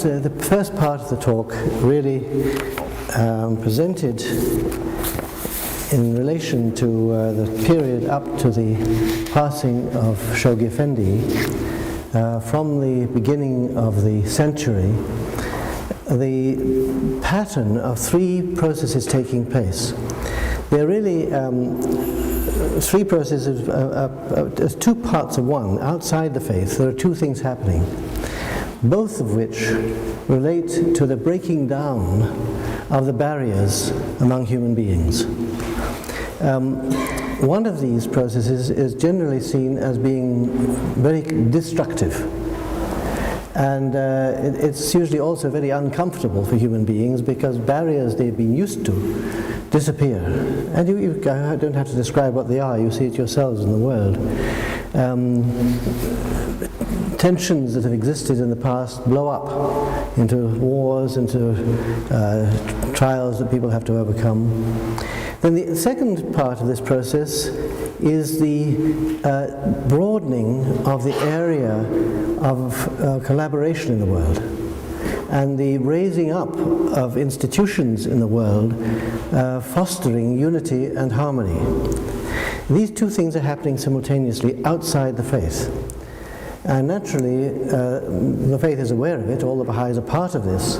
the first part of the talk really presented in relation to the period up to the passing of Shoghi Effendi, from the beginning of the century, the pattern of three processes taking place. They're really three processes, as two parts of one. Outside the faith, there are two things happening, both of which relate to the breaking down of the barriers among human beings. One of these processes is generally seen as being very destructive, and it's usually also very uncomfortable for human beings because barriers they've been used to disappear. And you don't have to describe what they are, you see it yourselves in the world. Tensions that have existed in the past blow up into wars, into trials that people have to overcome. Then the second part of this process is the broadening of the area of collaboration in the world, and the raising up of institutions in the world, fostering unity and harmony. These two things are happening simultaneously outside the faith. And naturally, the faith is aware of it, all the Baha'is are part of this.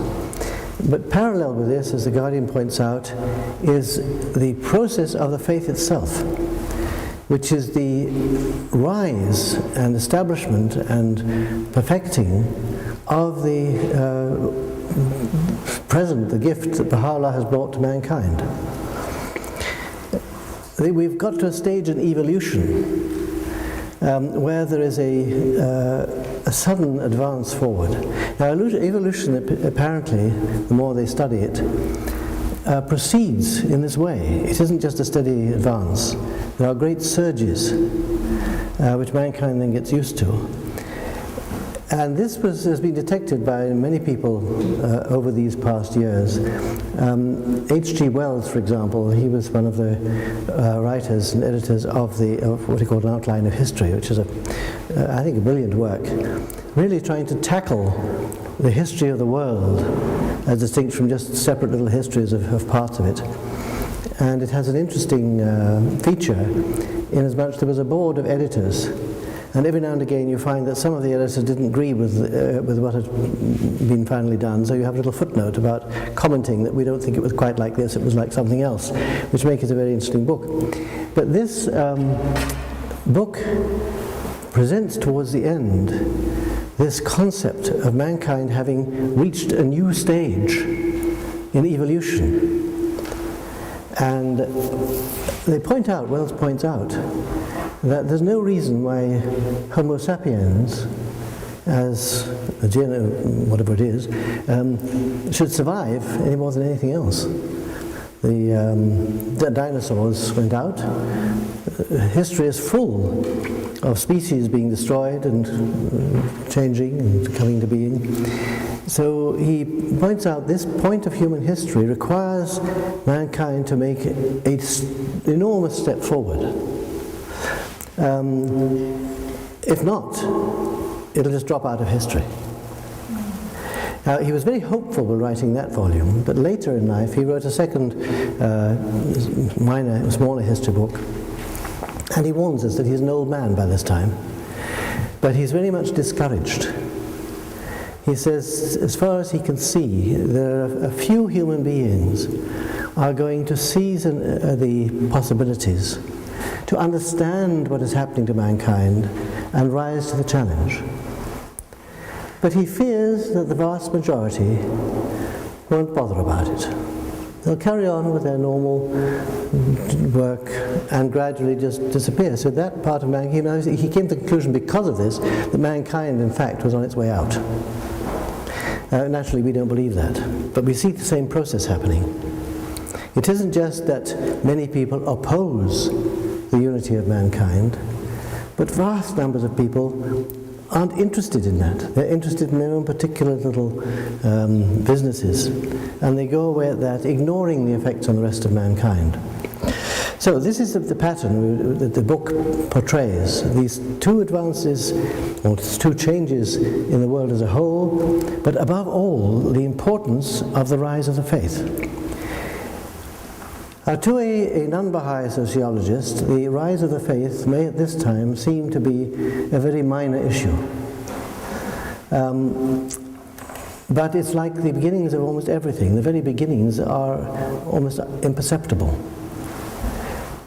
But parallel with this, as the Guardian points out, is the process of the faith itself, which is the rise and establishment and perfecting of the present, the gift that Baha'u'llah has brought to mankind. We've got to a stage in evolution where there is a sudden advance forward. Now, evolution, apparently, the more they study it, proceeds in this way. It isn't just a steady advance. There are great surges, which mankind then gets used to. And this has been detected by many people over these past years. H.G. Wells, for example, he was one of the writers and editors of what he called an outline of history, which is, I think, a brilliant work, really trying to tackle the history of the world as distinct from just separate little histories of parts of it. And it has an interesting feature, inasmuch there was a board of editors. And every now and again you find that some of the editors didn't agree with what had been finally done, so you have a little footnote about commenting that we don't think it was quite like this, it was like something else, which makes it a very interesting book. But this book presents towards the end this concept of mankind having reached a new stage in evolution. And Wells points out, that there's no reason why Homo sapiens, as a whatever it is, should survive any more than anything else. The dinosaurs went out. History is full of species being destroyed and changing and coming to being. So he points out this point of human history requires mankind to make an enormous step forward. If not, it'll just drop out of history. Now, he was very hopeful when writing that volume, but later in life he wrote a second smaller history book, and he warns us that he's an old man by this time, but he's very much discouraged. He says, as far as he can see, there are a few human beings are going to seize the possibilities to understand what is happening to mankind and rise to the challenge. But he fears that the vast majority won't bother about it. They'll carry on with their normal work and gradually just disappear. So that part of mankind, he came to the conclusion because of this, that mankind in fact was on its way out. Naturally we don't believe that, but we see the same process happening. It isn't just that many people oppose the unity of mankind, but vast numbers of people aren't interested in that. They're interested in their own particular little businesses, and they go away at that, ignoring the effects on the rest of mankind. So this is the pattern that the book portrays. These two advances, or two changes in the world as a whole, but above all, the importance of the rise of the faith. To a non-Baha'i sociologist, the rise of the faith may at this time seem to be a very minor issue. But it's like the beginnings of almost everything. The very beginnings are almost imperceptible.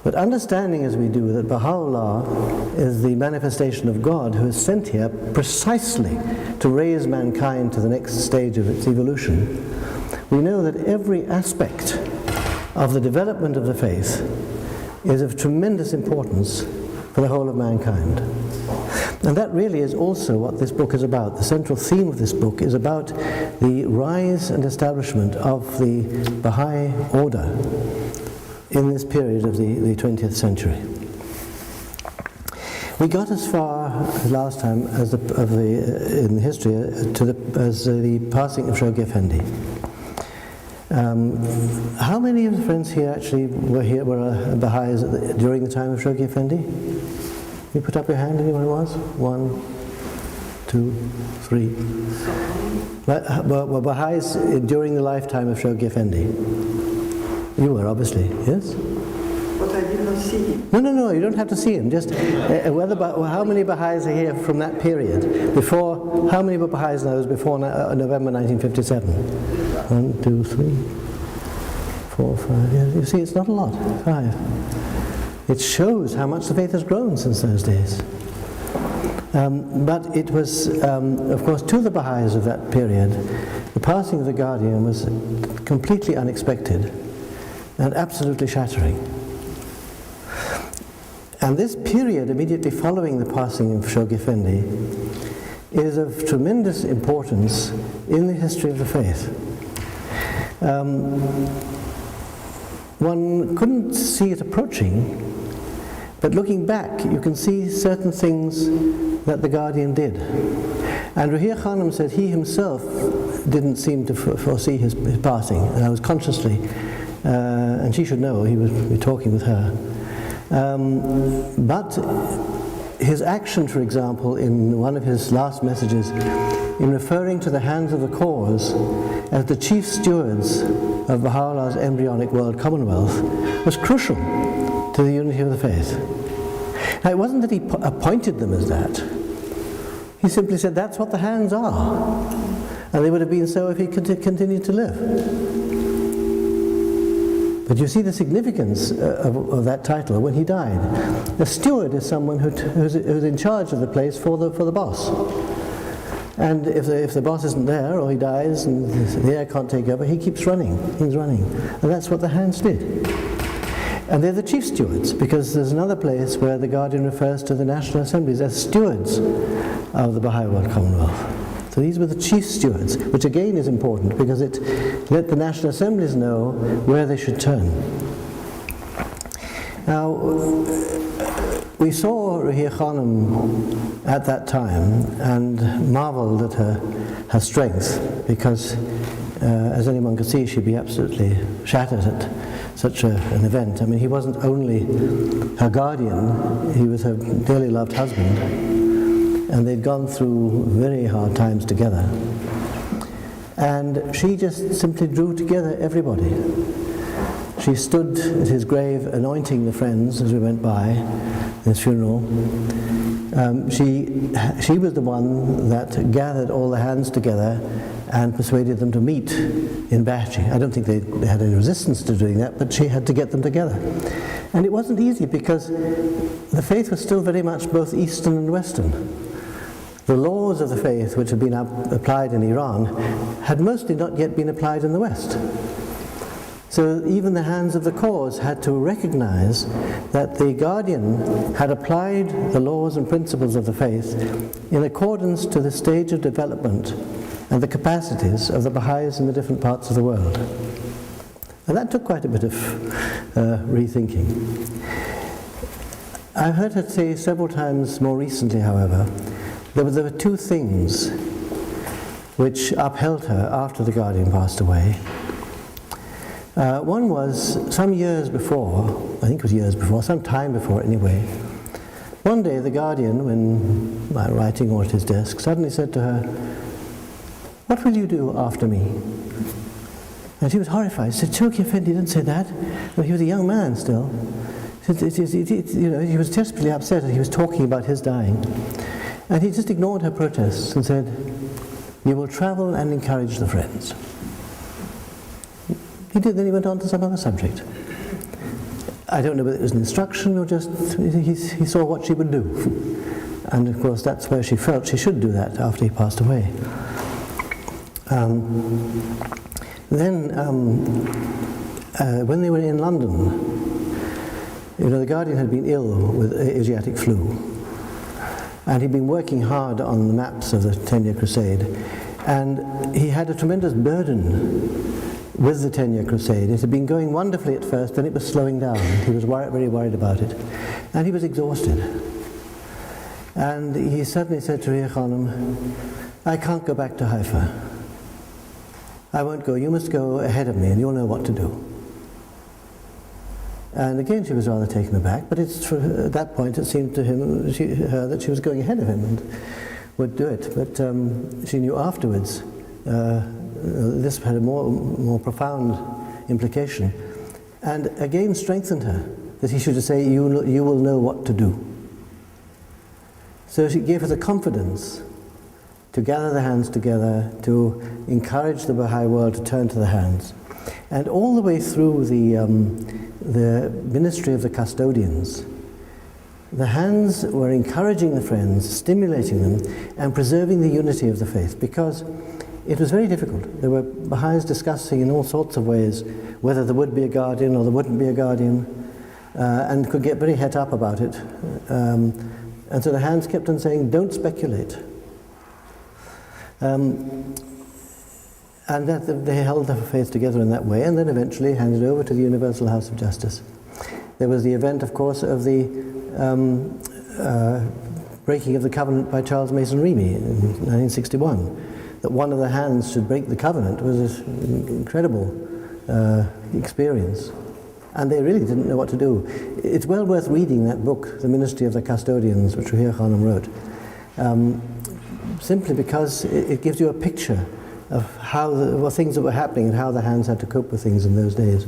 But understanding as we do that Baha'u'llah is the manifestation of God who is sent here precisely to raise mankind to the next stage of its evolution, we know that every aspect of the development of the faith is of tremendous importance for the whole of mankind. And that really is also what this book is about. The central theme of this book is about the rise and establishment of the Baha'i order in this period of the 20th century. We got as far as last time as in history as the passing of Shoghi Effendi. How many of the friends here actually were Baha'is during the time of Shoghi Effendi? You put up your hand, anyone was? 1, 2, 3. Were Baha'is during the lifetime of Shoghi Effendi? You were, obviously, yes? But I did not see him. No, you don't have to see him. Just how many Baha'is are here from that period? Before, how many Baha'is knows before November 1957? 1, 2, 3, 4, 5. Yeah, you see, it's not a lot. 5. It shows how much the faith has grown since those days. But it was, of course, to the Baha'is of that period, the passing of the Guardian was completely unexpected and absolutely shattering. And this period immediately following the passing of Shoghi Effendi is of tremendous importance in the history of the faith. One couldn't see it approaching, but looking back you can see certain things that the Guardian did. And Ruhiyya Khanum said he himself didn't seem to foresee his passing, and I was consciously, and she should know, he would be talking with her. But his action, for example, in one of his last messages, in referring to the hands of the cause as the chief stewards of Baha'u'llah's embryonic world commonwealth, was crucial to the unity of the faith. Now, it wasn't that he appointed them as that. He simply said that's what the hands are, and they would have been so if he continued to live. But you see the significance of that title when he died. A steward is someone who's in charge of the place for the boss. And if the boss isn't there, or he dies and the heir can't take over, he keeps running. He's running. And that's what the hands did. And they're the chief stewards, because there's another place where the Guardian refers to the National Assemblies as stewards of the Baha'i World Commonwealth. So these were the chief stewards, which again is important because it let the National Assemblies know where they should turn. Now, we saw Ruhiyya Khanum at that time and marveled at her strength, because as anyone could see, she'd be absolutely shattered at such an event. I mean, he wasn't only her guardian, he was her dearly loved husband, and they'd gone through very hard times together. And she just simply drew together everybody. She stood at his grave anointing the friends as we went by his funeral. She was the one that gathered all the hands together and persuaded them to meet in Baha'i. I don't think they had any resistance to doing that, but she had to get them together. And it wasn't easy because the faith was still very much both Eastern and Western. The laws of the faith which had been applied in Iran had mostly not yet been applied in the West. So even the hands of the cause had to recognize that the Guardian had applied the laws and principles of the faith in accordance to the stage of development and the capacities of the Baha'is in the different parts of the world. And that took quite a bit of rethinking. I've heard her say several times more recently, however, there were two things which upheld her after the Guardian passed away. One was some years before, I think it was years before, some time before anyway. One day the Guardian, when writing or at his desk, suddenly said to her, "What will you do after me?" And she was horrified. She said, "Choki Effendi didn't say that." Well, he was a young man still. He was desperately upset that he was talking about his dying. And he just ignored her protests and said, "You will travel and encourage the Friends." He did, then he went on to some other subject. I don't know whether it was an instruction or just he saw what she would do. And of course that's where she felt she should do that after he passed away. When they were in London, the Guardian had been ill with Asiatic flu. And he'd been working hard on the maps of the 10-year crusade. And he had a tremendous burden with the 10-year crusade. It had been going wonderfully at first, then it was slowing down. He was very worried about it. And he was exhausted. And he suddenly said to Ria Khanum, "I can't go back to Haifa. I won't go. You must go ahead of me and you'll know what to do." And again she was rather taken aback, but at that point it seemed to her that she was going ahead of him and would do it. But she knew afterwards this had a more profound implication, and again strengthened her that he should say, you will know what to do. So she gave her the confidence to gather the hands together, to encourage the Baha'i world to turn to the hands. And all the way through the ministry of the custodians, the hands were encouraging the Friends, stimulating them, and preserving the unity of the faith, because it was very difficult. There were Baha'is discussing in all sorts of ways whether there would be a guardian or there wouldn't be a guardian, and could get very het up about it. And so the hands kept on saying, "Don't speculate." And that they held their faith together in that way, and then eventually handed over to the Universal House of Justice. There was the event, of course, of the breaking of the covenant by Charles Mason Reamy in 1961. That one of the hands should break the covenant was an incredible experience. And they really didn't know what to do. It's well worth reading that book, The Ministry of the Custodians, which Rahir Khanum wrote, simply because it gives you a picture of what things that were happening and how the hands had to cope with things in those days.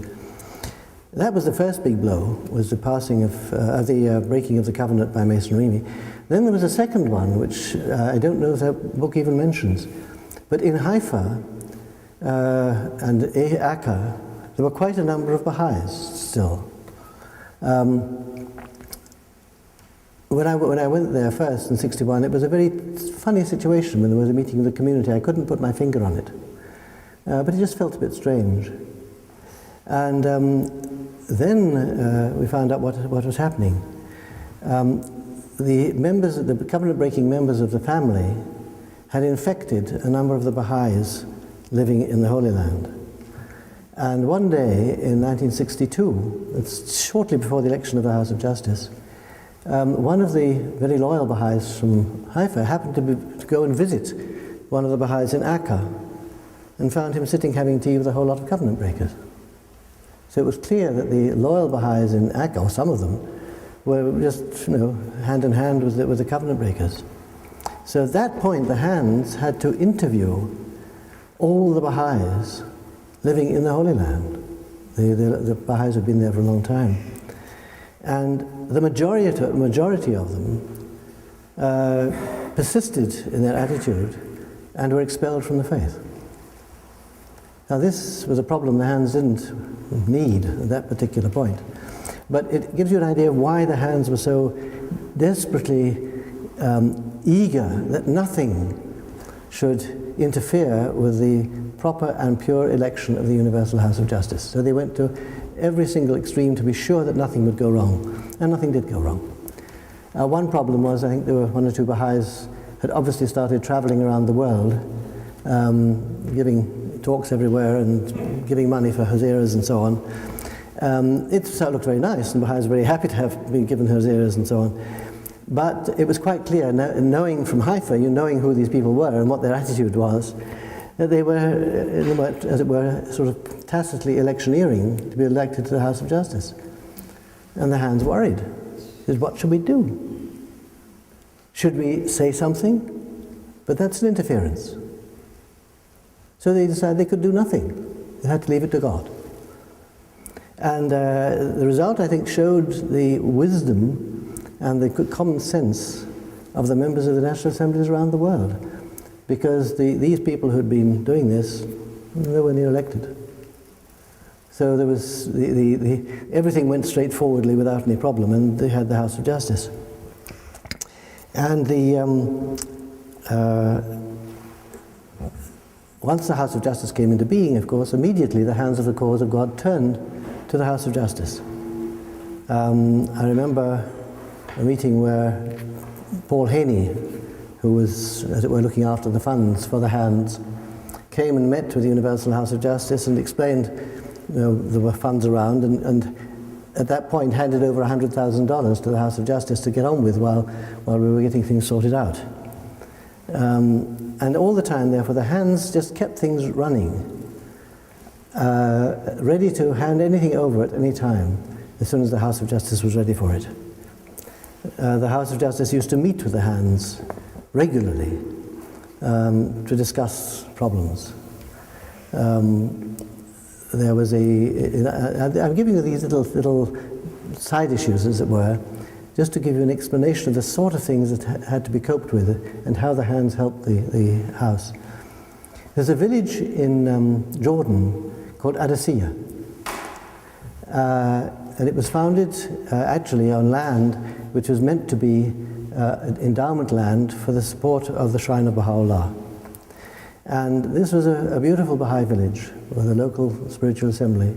That was the first big blow, was the passing of the breaking of the covenant by Mason Reamy. Then there was a second one, which I don't know if that book even mentions. But in Haifa and Akka, there were quite a number of Baha'is still. When I went there first in '61, it was a very funny situation when there was a meeting of the community. I couldn't put my finger on it, but it just felt a bit strange. And then we found out what was happening. The covenant-breaking members of the family had infected a number of the Baha'is living in the Holy Land. And one day in 1962, it's shortly before the election of the House of Justice, one of the very loyal Baha'is from Haifa happened to go and visit one of the Baha'is in Akka and found him sitting having tea with a whole lot of covenant breakers. So it was clear that the loyal Baha'is in Akka, or some of them, were just hand in hand with the covenant breakers. So at that point the hands had to interview all the Baha'is living in the Holy Land. The Baha'is had been there for a long time. And the majority of them persisted in their attitude and were expelled from the faith. Now this was a problem the hands didn't need at that particular point. But it gives you an idea of why the hands were so desperately eager that nothing should interfere with the proper and pure election of the Universal House of Justice. So they went to every single extreme to be sure that nothing would go wrong, and nothing did go wrong. One problem was, I think there were one or two Baha'is had obviously started traveling around the world, giving talks everywhere and giving money for haziras and so on. It looked very nice, and Baha'is were very happy to have been given haziras and so on. But it was quite clear, knowing from Haifa, knowing who these people were and what their attitude was, that they were, as it were, sort of tacitly electioneering to be elected to the House of Justice. And the Hands worried. Said, what should we do? Should we say something? But that's an interference. So they decided they could do nothing. They had to leave it to God. And the result, I think, showed the wisdom and the common sense of the members of the National Assemblies around the world. Because these people who had been doing this, they were near elected. So there was everything went straightforwardly without any problem, and they had the House of Justice. And once the House of Justice came into being, of course, immediately the hands of the cause of God turned to the House of Justice. I remember a meeting where Paul Haney, who was, as it were, looking after the funds for the Hands, came and met with the Universal House of Justice and explained, there were funds around, and at that point handed over $100,000 to the House of Justice to get on with while we were getting things sorted out. And all the time, therefore, the Hands just kept things running, ready to hand anything over at any time, as soon as the House of Justice was ready for it. The House of Justice used to meet with the Hands regularly to discuss problems. There was I'm giving you these little side issues, as it were, just to give you an explanation of the sort of things that had to be coped with and how the Hands helped the House. There's a village in Jordan called Adasiya, and it was founded actually on land which was meant to be endowment land for the support of the Shrine of Baha'u'llah. And this was a beautiful Baha'i village with a local spiritual assembly.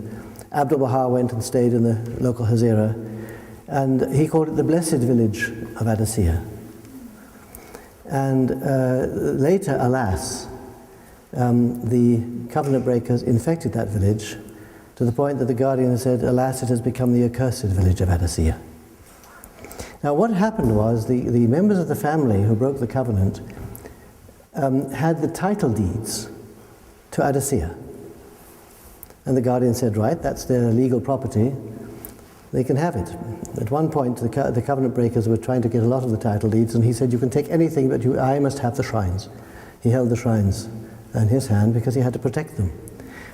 Abdul Baha went and stayed in the local Hazira, and he called it the Blessed Village of Adasiya. And later, alas, the covenant breakers infected that village to the point that the Guardian said, alas, it has become the accursed village of Adasiya. Now what happened was the members of the family who broke the covenant had the title deeds to Adasiya. And the Guardian said, right, that's their legal property, they can have it. At one point, the covenant breakers were trying to get a lot of the title deeds, and he said, you can take anything, but I must have the shrines. He held the shrines in his hand because he had to protect them.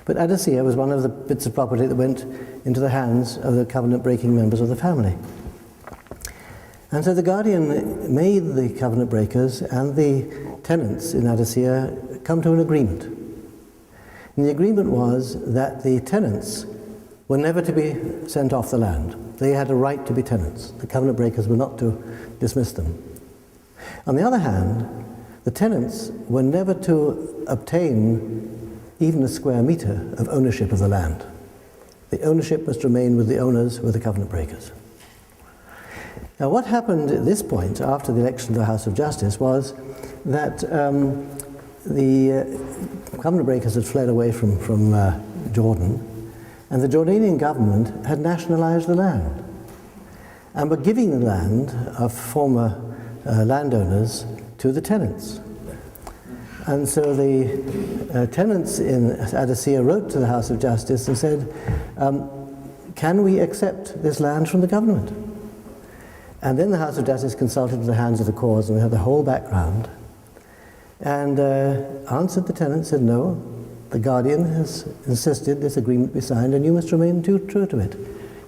But Adasiya was one of the bits of property that went into the hands of the covenant-breaking members of the family. And so the Guardian made the covenant breakers and the tenants in Adasiya come to an agreement. And the agreement was that the tenants were never to be sent off the land. They had a right to be tenants. The covenant breakers were not to dismiss them. On the other hand, the tenants were never to obtain even a square meter of ownership of the land. The ownership must remain with the owners, with the covenant breakers. Now what happened at this point, after the election of the House of Justice, was that the covenant breakers had fled away from Jordan, and the Jordanian government had nationalized the land and were giving the land of former landowners to the tenants. And so the tenants in Adasiya wrote to the House of Justice and said, can we accept this land from the government? And then the House of Justice consulted with the Hands of the Cause, and we had the whole background, and answered the tenants, said no, the Guardian has insisted this agreement be signed and you must remain true to it.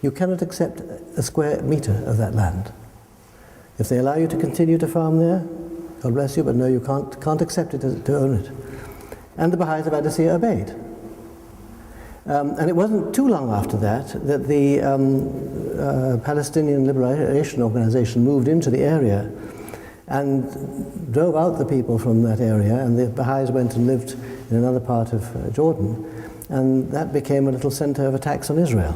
You cannot accept a square meter of that land. If they allow you to continue to farm there, God bless you, but no, you can't accept it to own it. And the Baha'is of Adasiya obeyed. And it wasn't too long after that that the Palestinian Liberation Organization moved into the area and drove out the people from that area, and the Baha'is went and lived in another part of Jordan, and that became a little center of attacks on Israel.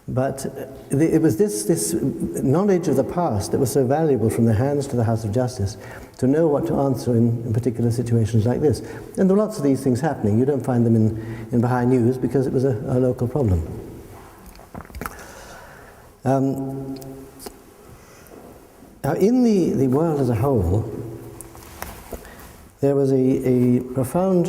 But it was this knowledge of the past that was so valuable from the Hands to the House of Justice to know what to answer in particular situations like this. And there are lots of these things happening. You don't find them in Baha'i news because it was a local problem. Now in the world as a whole, there was a profound,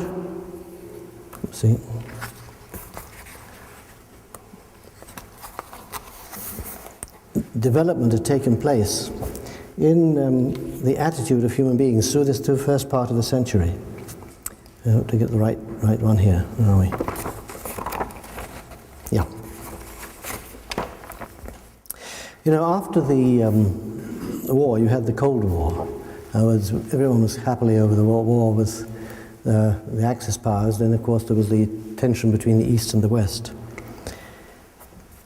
development had taken place in the attitude of human beings through this first part of the century. I hope to get the right one here. Where are we? Yeah. You know, after the war, you had the Cold War. Everyone was happily over the war with the Axis powers. Then, of course, there was the tension between the East and the West.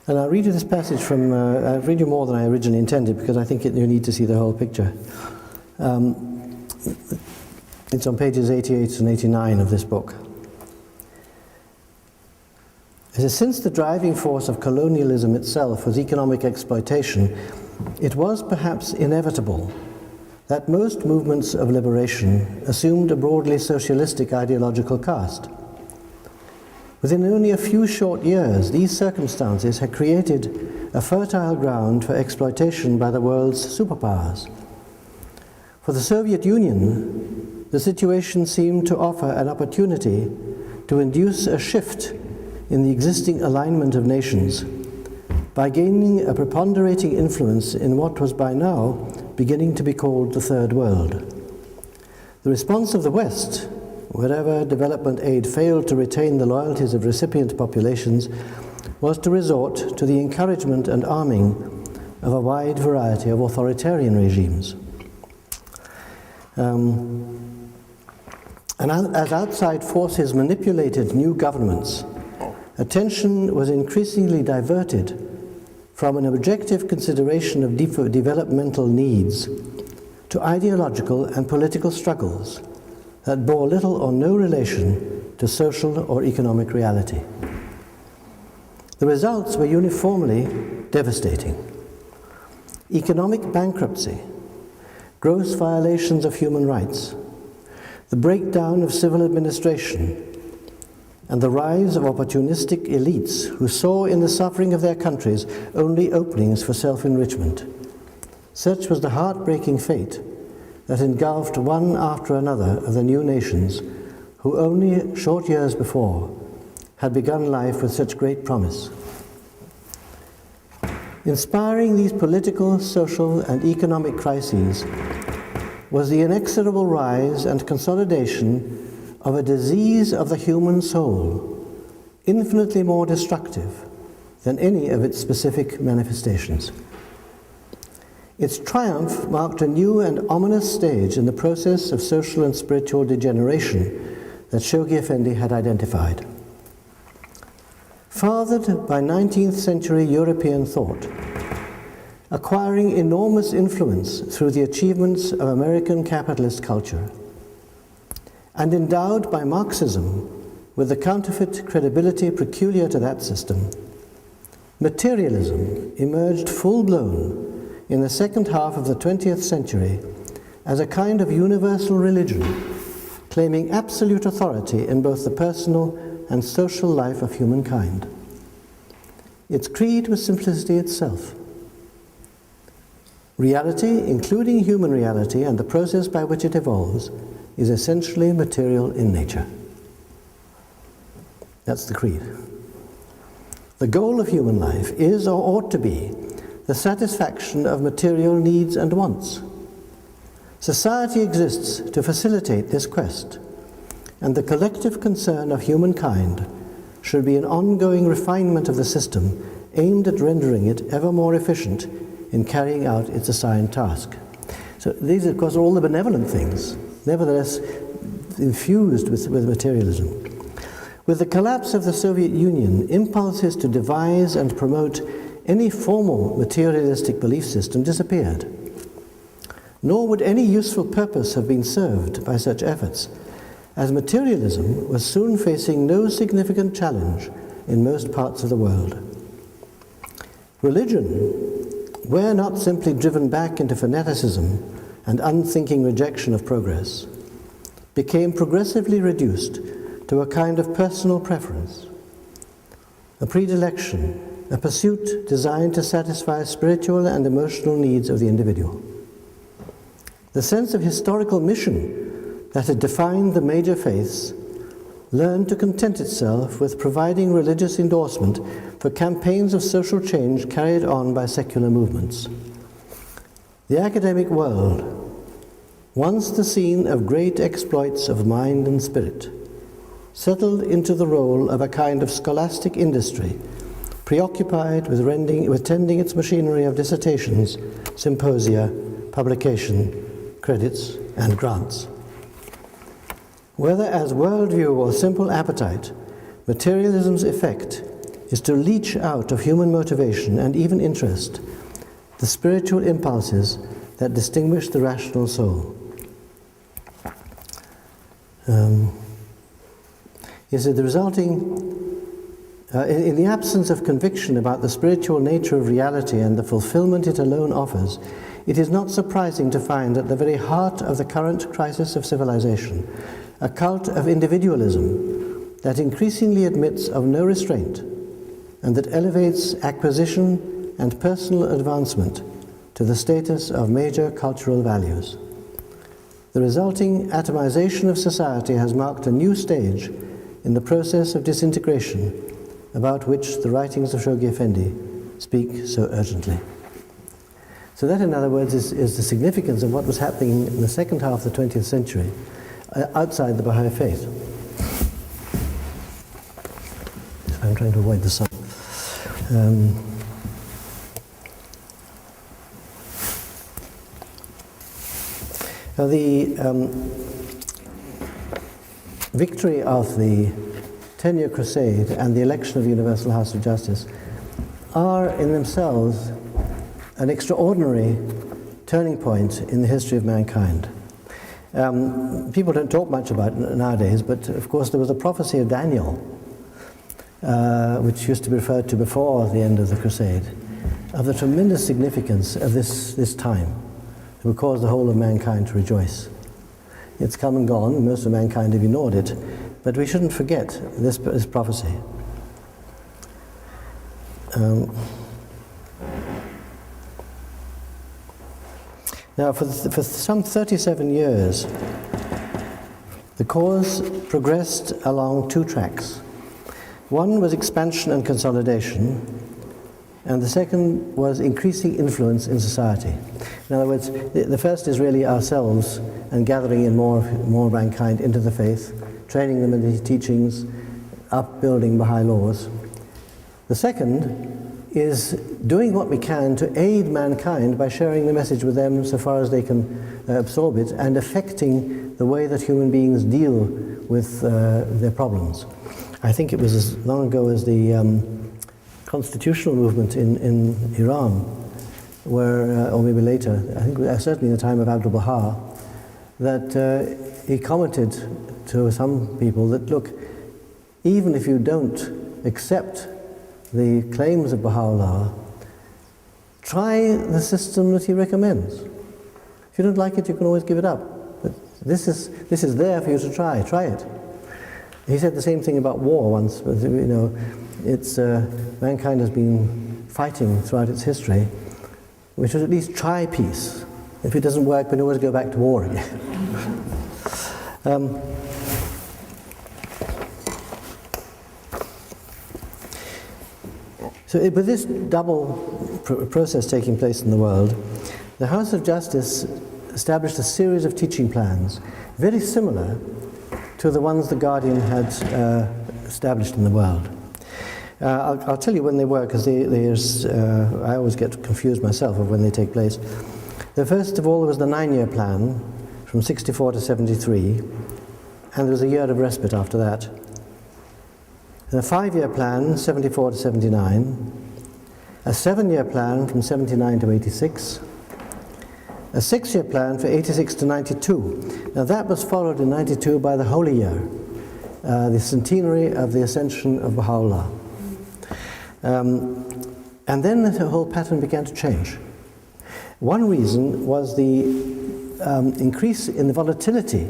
And I'll read you this passage from, I'll read you more than I originally intended because I think you need to see the whole picture. It's on pages 88 and 89 of this book. It says, since the driving force of colonialism itself was economic exploitation, it was perhaps inevitable that most movements of liberation assumed a broadly socialistic ideological cast. Within only a few short years, these circumstances had created a fertile ground for exploitation by the world's superpowers. For the Soviet Union, the situation seemed to offer an opportunity to induce a shift in the existing alignment of nations by gaining a preponderating influence in what was by now beginning to be called the Third World. The response of the West, wherever development aid failed to retain the loyalties of recipient populations, was to resort to the encouragement and arming of a wide variety of authoritarian regimes. And as outside forces manipulated new governments, attention was increasingly diverted from an objective consideration of developmental needs to ideological and political struggles that bore little or no relation to social or economic reality. The results were uniformly devastating. Economic bankruptcy, gross violations of human rights, the breakdown of civil administration, and the rise of opportunistic elites who saw in the suffering of their countries only openings for self-enrichment. Such was the heartbreaking fate that engulfed one after another of the new nations who only short years before had begun life with such great promise. Inspiring these political, social, and economic crises was the inexorable rise and consolidation of a disease of the human soul, infinitely more destructive than any of its specific manifestations. Its triumph marked a new and ominous stage in the process of social and spiritual degeneration that Shoghi Effendi had identified. Fathered by 19th century European thought, acquiring enormous influence through the achievements of American capitalist culture, and endowed by Marxism with the counterfeit credibility peculiar to that system, materialism emerged full-blown in the second half of the 20th century as a kind of universal religion, claiming absolute authority in both the personal and social life of humankind. Its creed was simplicity itself. Reality, including human reality and the process by which it evolves, is essentially material in nature. That's the creed. The goal of human life is, or ought to be, the satisfaction of material needs and wants. Society exists to facilitate this quest, and the collective concern of humankind should be an ongoing refinement of the system aimed at rendering it ever more efficient in carrying out its assigned task. So these, of course, are all the benevolent things, nevertheless infused with materialism. With the collapse of the Soviet Union, impulses to devise and promote any formal materialistic belief system disappeared. Nor would any useful purpose have been served by such efforts, as materialism was soon facing no significant challenge in most parts of the world. Religion, where not simply driven back into fanaticism and unthinking rejection of progress, became progressively reduced to a kind of personal preference, a predilection, a pursuit designed to satisfy spiritual and emotional needs of the individual. The sense of historical mission that had defined the major faiths, learned to content itself with providing religious endorsement for campaigns of social change carried on by secular movements. The academic world, once the scene of great exploits of mind and spirit, settled into the role of a kind of scholastic industry, preoccupied with tending its machinery of dissertations, symposia, publication, credits, and grants. Whether as worldview or simple appetite, materialism's effect is to leach out of human motivation and even interest the spiritual impulses that distinguish the rational soul. He said the resulting, in the absence of conviction about the spiritual nature of reality and the fulfillment it alone offers, it is not surprising to find at the very heart of the current crisis of civilization a cult of individualism that increasingly admits of no restraint and that elevates acquisition and personal advancement to the status of major cultural values. The resulting atomization of society has marked a new stage in the process of disintegration about which the writings of Shoghi Effendi speak so urgently. So that, in other words, is the significance of what was happening in the second half of the 20th century outside the Baha'i faith. I'm trying to avoid the sun. Now the victory of the 10-year crusade and the election of the Universal House of Justice are in themselves an extraordinary turning point in the history of mankind. People don't talk much about it nowadays, but of course there was a prophecy of Daniel, which used to be referred to before the end of the crusade, of the tremendous significance of this time. It will cause the whole of mankind to rejoice. It's come and gone, and most of mankind have ignored it, but we shouldn't forget this prophecy. Now, for some 37 years, the cause progressed along two tracks. One was expansion and consolidation, and the second was increasing influence in society. In other words, the first is really ourselves and gathering in more mankind into the faith, training them in the teachings, upbuilding Baha'i laws. The second is doing what we can to aid mankind by sharing the message with them so far as they can absorb it and affecting the way that human beings deal with their problems. I think it was as long ago as the constitutional movement in Iran, where, or maybe later, I think certainly in the time of Abdu'l-Baha, that he commented to some people that, look, even if you don't accept the claims of Baha'u'llah, try the system that he recommends. If you don't like it, you can always give it up. But this is there for you to try it. He said the same thing about war once, but it's mankind has been fighting throughout its history. We should at least try peace. If it doesn't work, we can always go back to war again. So with this double process taking place in the world, the House of Justice established a series of teaching plans, very similar to the ones the Guardian had established in the world. I'll tell you when they were, because I always get confused myself of when they take place. The first of all was the 9-year plan, from 64 to 73, and there was a year of respite after that. A 5-year plan, 74 to 79, a 7-year plan from 79 to 86, a 6-year plan for 86 to 92. Now that was followed in 92 by the Holy Year, the centenary of the ascension of Baha'u'llah. And then the whole pattern began to change. One reason was the increase in the volatility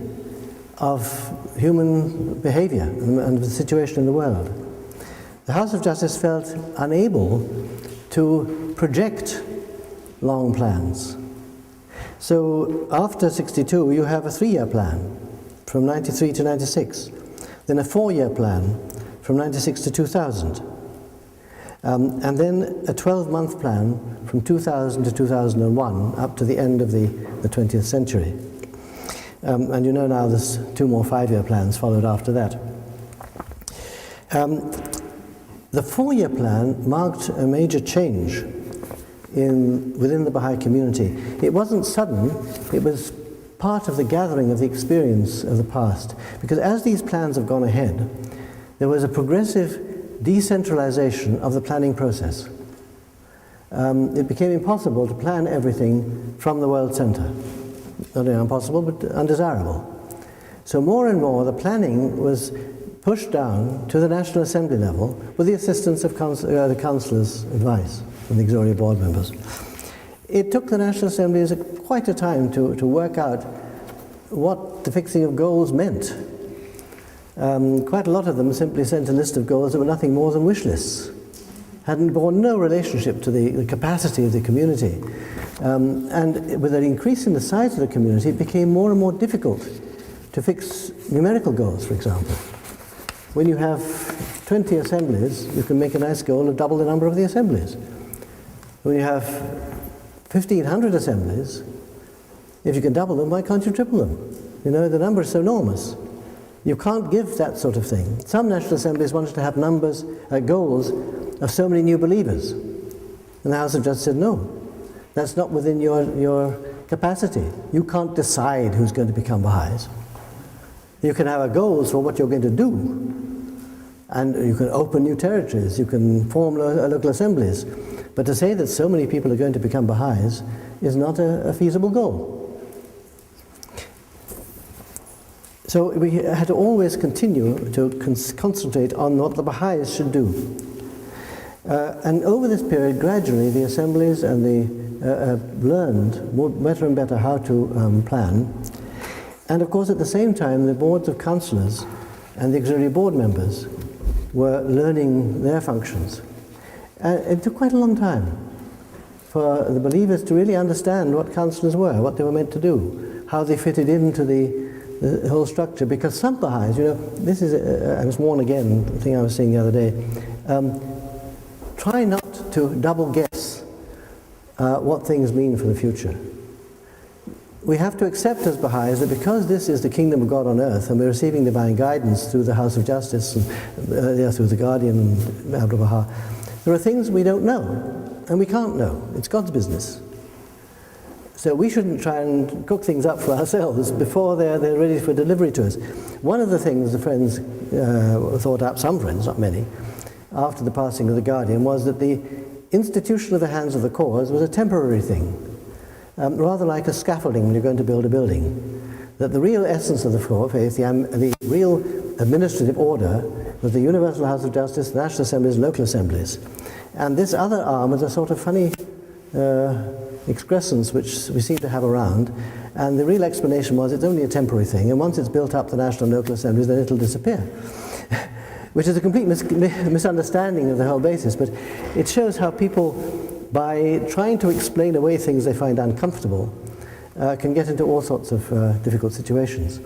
of human behavior and the situation in the world. The House of Justice felt unable to project long plans. So after 62, you have a 3-year plan, from 93 to 96. Then a 4-year plan from 96 to 2000. And then a 12-month plan from 2000 to 2001, up to the end of the 20th century. And you know now there's 2 more 5-year plans followed after that. The 4-year plan marked a major change within the Baha'i community. It wasn't sudden, it was part of the gathering of the experience of the past. Because as these plans have gone ahead, there was a progressive decentralization of the planning process. It became impossible to plan everything from the world center. Not only impossible, but undesirable. So more and more the planning was pushed down to the National Assembly level with the assistance of the councillors' advice and the auxiliary board members. It took the National Assembly quite a time to work out what the fixing of goals meant. Quite a lot of them simply sent a list of goals that were nothing more than wish lists, hadn't borne no relationship to the capacity of the community. And with an increase in the size of the community, it became more and more difficult to fix numerical goals, for example. When you have 20 assemblies, you can make a nice goal of double the number of the assemblies. When you have 1,500 assemblies, if you can double them, why can't you triple them? You know, the number is so enormous. You can't give that sort of thing. Some national assemblies wanted to have goals of so many new believers. And the House of Justice said, no, that's not within your capacity. You can't decide who's going to become Baha'is. You can have goals for what you're going to do. And you can open new territories, you can form local assemblies. But to say that so many people are going to become Baha'is is not a feasible goal. So we had to always continue to concentrate on what the Baha'is should do. And over this period, gradually, the assemblies and learned better and better how to plan. And of course, at the same time, the boards of councillors and the auxiliary board members were learning their functions. And it took quite a long time for the believers to really understand what councillors were, what they were meant to do, how they fitted into the whole structure. Because some Baha'is, you know, this is, I was warned again, the thing I was saying the other day, try not to double guess what things mean for the future. We have to accept as Baha'is that because this is the kingdom of God on earth and we're receiving divine guidance through the House of Justice and through the Guardian and Abdul Baha, there are things we don't know and we can't know. It's God's business. So we shouldn't try and cook things up for ourselves before they're ready for delivery to us. One of the things the friends thought up, some friends, not many, after the passing of the Guardian was that the institution of the hands of the cause was a temporary thing. Rather like a scaffolding when you're going to build a building. That the real essence of the faith, the real administrative order, was the Universal House of Justice, the National Assemblies, local assemblies. And this other arm was a sort of funny excrescence which we seem to have around. And the real explanation was it's only a temporary thing, and once it's built up the national and local assemblies, then it'll disappear. Which is a complete misunderstanding of the whole basis, but it shows how people, by trying to explain away things they find uncomfortable, can get into all sorts of difficult situations.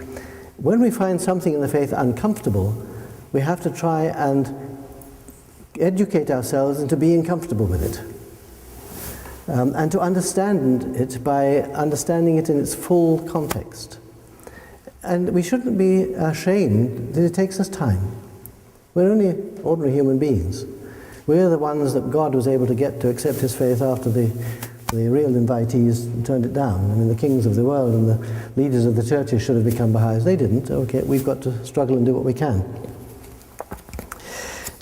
When we find something in the faith uncomfortable, we have to try and educate ourselves into being comfortable with it. And to understand it by understanding it in its full context. And we shouldn't be ashamed that it takes us time. We're only ordinary human beings. We're the ones that God was able to get to accept his faith after the real invitees turned it down. I mean, the kings of the world and the leaders of the churches should have become Baha'is. They didn't. Okay, we've got to struggle and do what we can.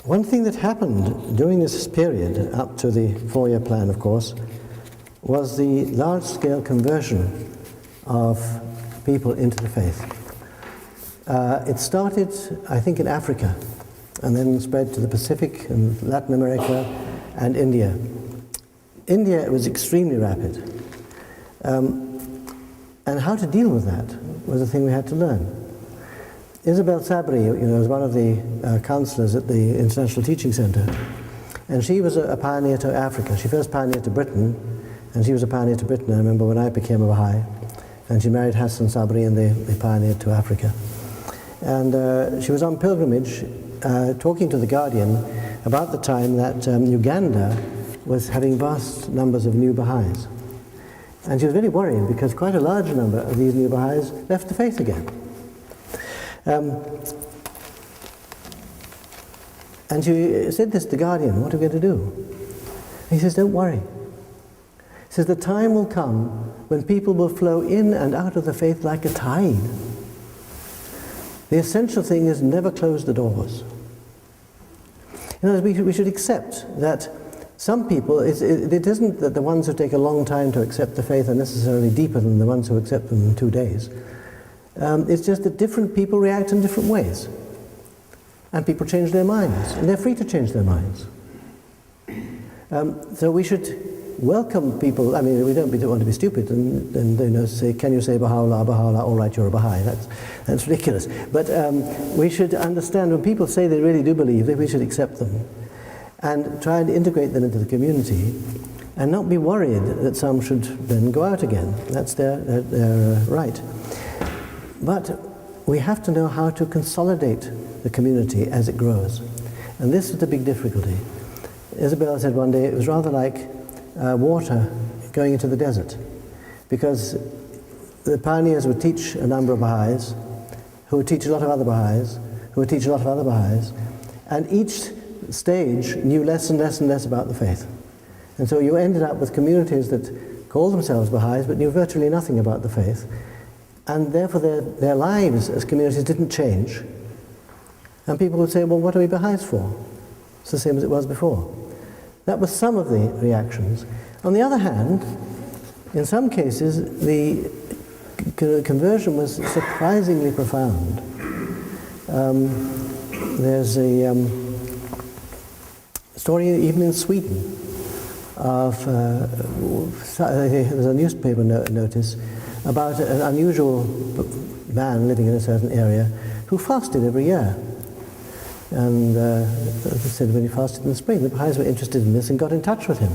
One thing that happened during this period, up to the 4-year plan, of course, was the large-scale conversion of people into the faith. It started, I think, in Africa, and then spread to the Pacific and Latin America and India. India, it was extremely rapid. And how to deal with that was a thing we had to learn. Isabel Sabri, you know, was one of the counselors at the International Teaching Center, and she was a pioneer to Africa. She first pioneered to Britain, and she was a pioneer to Britain, I remember, when I became a Baha'i. And she married Hassan Sabri, and they pioneered to Africa. And she was on pilgrimage talking to the Guardian about the time that Uganda was having vast numbers of new Baha'is. And she was very worried because quite a large number of these new Baha'is left the faith again. And she said this to the Guardian, what are we going to do? He says, don't worry. He says, the time will come when people will flow in and out of the faith like a tide. The essential thing is never close the doors. In other words, we should accept that some people, it isn't that the ones who take a long time to accept the faith are necessarily deeper than the ones who accept them in 2 days. It's just that different people react in different ways. And people change their minds, and they're free to change their minds. So we should welcome people. I mean, we don't want to be stupid and say, can you say Baha'u'llah, Baha'u'llah, all right, you're a Baha'i. That's ridiculous. But we should understand when people say they really do believe that we should accept them and try and integrate them into the community and not be worried that some should then go out again. That's their right. But we have to know how to consolidate the community as it grows. And this is the big difficulty. Isabel said one day it was rather like water going into the desert, because the pioneers would teach a number of Baha'is, who would teach a lot of other Baha'is, who would teach a lot of other Baha'is, and each stage knew less and less and less about the faith. And so you ended up with communities that called themselves Baha'is but knew virtually nothing about the faith, and therefore their lives as communities didn't change. And people would say, well, what are we Baha'is for? It's the same as it was before. That was some of the reactions. On the other hand, in some cases, the conversion was surprisingly profound. There's a story even in Sweden of, there's a newspaper notice about an unusual man living in a certain area who fasted every year. And as I said, when he fasted in the spring, the Baha'is were interested in this and got in touch with him.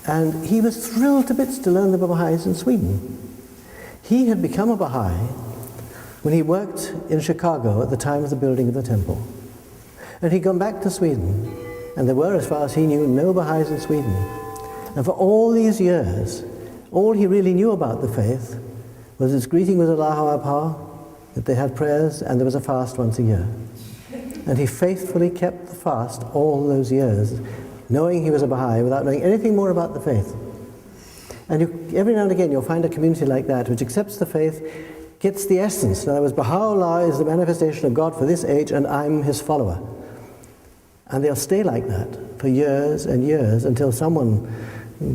And he was thrilled to bits to learn the Baha'is in Sweden. He had become a Baha'i when he worked in Chicago at the time of the building of the temple. And he'd gone back to Sweden, and there were, as far as he knew, no Baha'is in Sweden. And for all these years, all he really knew about the faith was its greeting was Allahu Akbar, that they had prayers, and there was a fast once a year. And he faithfully kept the fast all those years, knowing he was a Baha'i without knowing anything more about the faith. And every now and again you'll find a community like that which accepts the faith, gets the essence. In other words, Baha'u'llah is the manifestation of God for this age and I'm his follower. And they'll stay like that for years and years until someone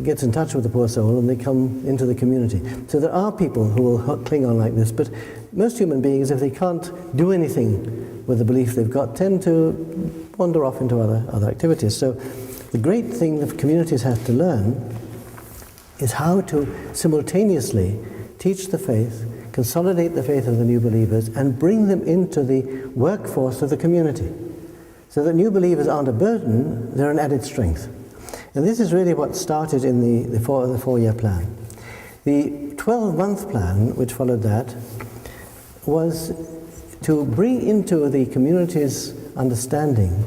gets in touch with the poor soul and they come into the community. So there are people who will cling on like this, but most human beings, if they can't do anything with the belief they've got, tend to wander off into other activities. So the great thing that communities have to learn is how to simultaneously teach the faith, consolidate the faith of the new believers, and bring them into the workforce of the community. So that new believers aren't a burden, they're an added strength. And this is really what started in the four-year plan. The 12-month plan, which followed that, was to bring into the community's understanding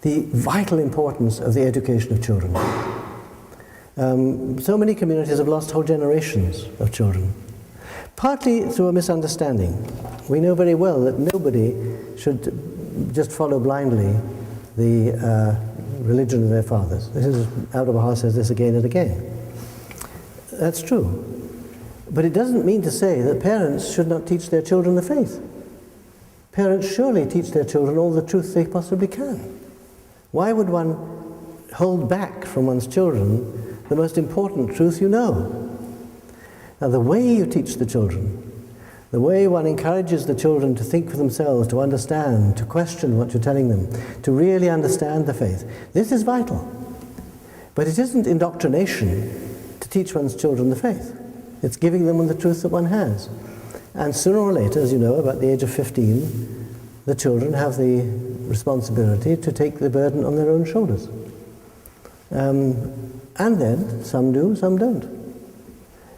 the vital importance of the education of children. So many communities have lost whole generations of children, partly through a misunderstanding. We know very well that nobody should just follow blindly the religion of their fathers. This is, Abdu'l-Baha says this again and again. That's true. But it doesn't mean to say that parents should not teach their children the faith. Parents surely teach their children all the truth they possibly can. Why would one hold back from one's children the most important truth you know? Now, the way you teach the children, the way one encourages the children to think for themselves, to understand, to question what you're telling them, to really understand the faith, this is vital. But it isn't indoctrination to teach one's children the faith. It's giving them the truth that one has. And sooner or later, as you know, about the age of 15, the children have the responsibility to take the burden on their own shoulders. And then, some do, some don't.